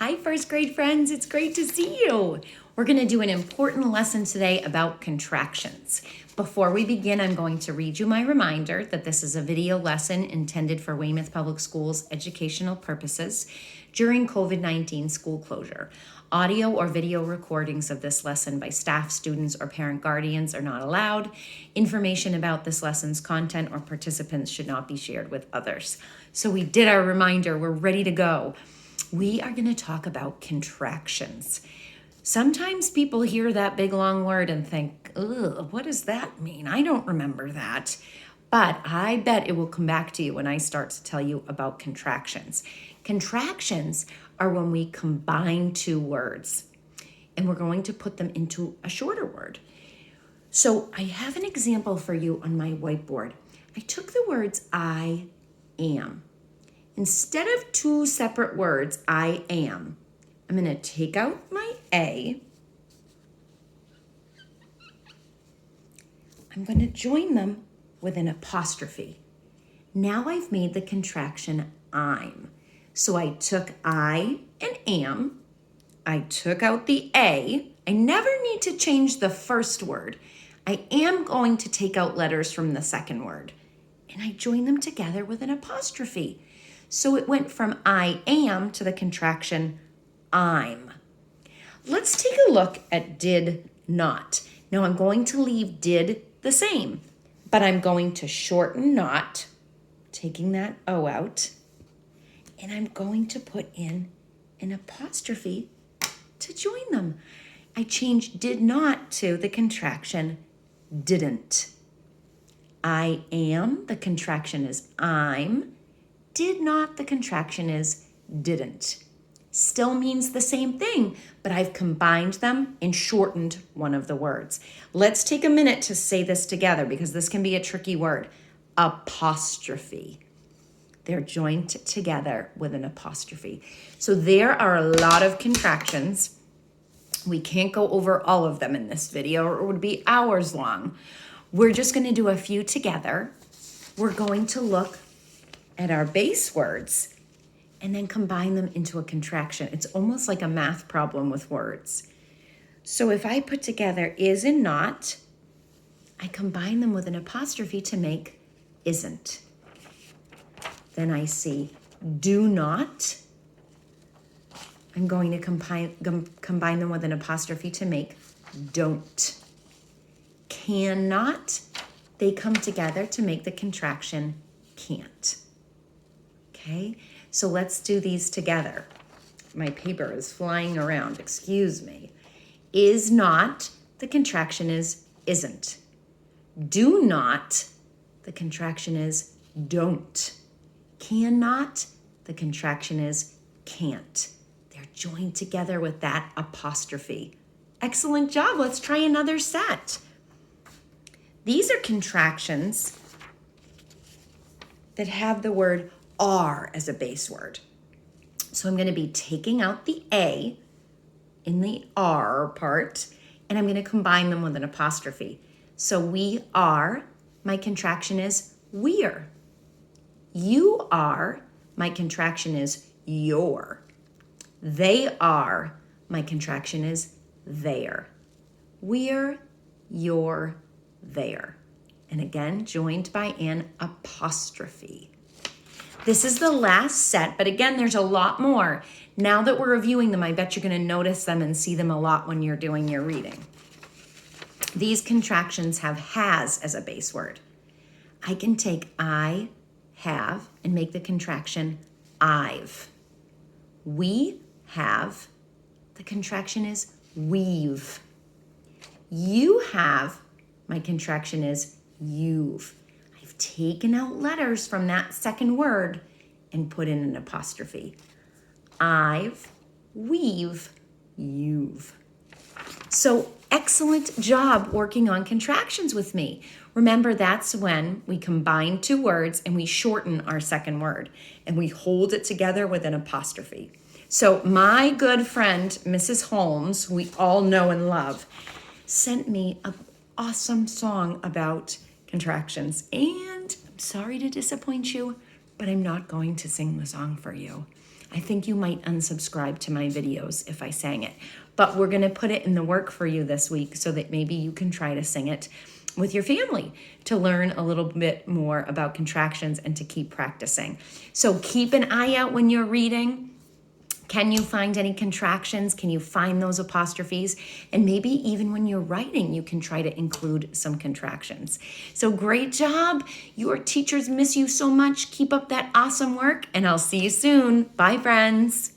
Hi, first grade friends. It's great to see you. We're going to do an important lesson today about contractions. Before we begin, I'm going to read you my reminder that this is a video lesson intended for Weymouth Public Schools educational purposes during COVID-19 school closure. Audio or video recordings of this lesson by staff, students, or parent guardians are not allowed. Information about this lesson's content or participants should not be shared with others. So we did our reminder. We're ready to go. We are going to talk about contractions. Sometimes people hear that big long word and think, ugh, what does that mean? I don't remember that. But I bet it will come back to you when I start to tell you about contractions. Contractions are when we combine two words and we're going to put them into a shorter word. So I have an example for you on my whiteboard. I took the words I am. Instead of two separate words, I am, I'm going to take out my A. I'm going to join them with an apostrophe. Now I've made the contraction I'm. So I took I and am. I took out the A. I never need to change the first word. I am going to take out letters from the second word. And I join them together with an apostrophe. So it went from I am to the contraction I'm. Let's take a look at did not. Now I'm going to leave did the same, but I'm going to shorten not, taking that O out, and I'm going to put in an apostrophe to join them. I changed did not to the contraction didn't. I am, the contraction is I'm. Did not, the contraction is didn't. Still means the same thing, but I've combined them and shortened one of the words. Let's take a minute to say this together because this can be a tricky word. Apostrophe. They're joined together with an apostrophe. So there are a lot of contractions. We can't go over all of them in this video or it would be hours long. We're just going to do a few together. We're going to look at our base words and then combine them into a contraction. It's almost like a math problem with words. So if I put together is and not, I combine them with an apostrophe to make isn't. Then I see do not. I'm going to combine them with an apostrophe to make don't. Cannot, they come together to make the contraction can't. Okay, so let's do these together. My paper is flying around, excuse me. Is not, the contraction is isn't. Do not, the contraction is don't. Cannot, the contraction is can't. They're joined together with that apostrophe. Excellent job, let's try another set. These are contractions that have the word are as a base word. So I'm going to be taking out the A in the are part, and I'm going to combine them with an apostrophe. So we are, my contraction is we're. You are, my contraction is your. They are, my contraction is their. We're, your, their. And again, joined by an apostrophe. This is the last set, but again, there's a lot more. Now that we're reviewing them, I bet you're going to notice them and see them a lot when you're doing your reading. These contractions have has as a base word. I can take I, have, and make the contraction I've. We have, the contraction is we've. You have, my contraction is you've. I've taken out letters from that second word and put in an apostrophe. I've, we've, you've. So excellent job working on contractions with me. Remember, that's when we combine two words and we shorten our second word and we hold it together with an apostrophe. So my good friend, Mrs. Holmes, who we all know and love, sent me an awesome song about contractions. And I'm sorry to disappoint you, but I'm not going to sing the song for you. I think you might unsubscribe to my videos if I sang it. But we're going to put it in the work for you this week so that maybe you can try to sing it with your family to learn a little bit more about contractions and to keep practicing. So keep an eye out when you're reading. Can you find any contractions? Can you find those apostrophes? And maybe even when you're writing, you can try to include some contractions. So great job. Your teachers miss you so much. Keep up that awesome work, and I'll see you soon. Bye, friends.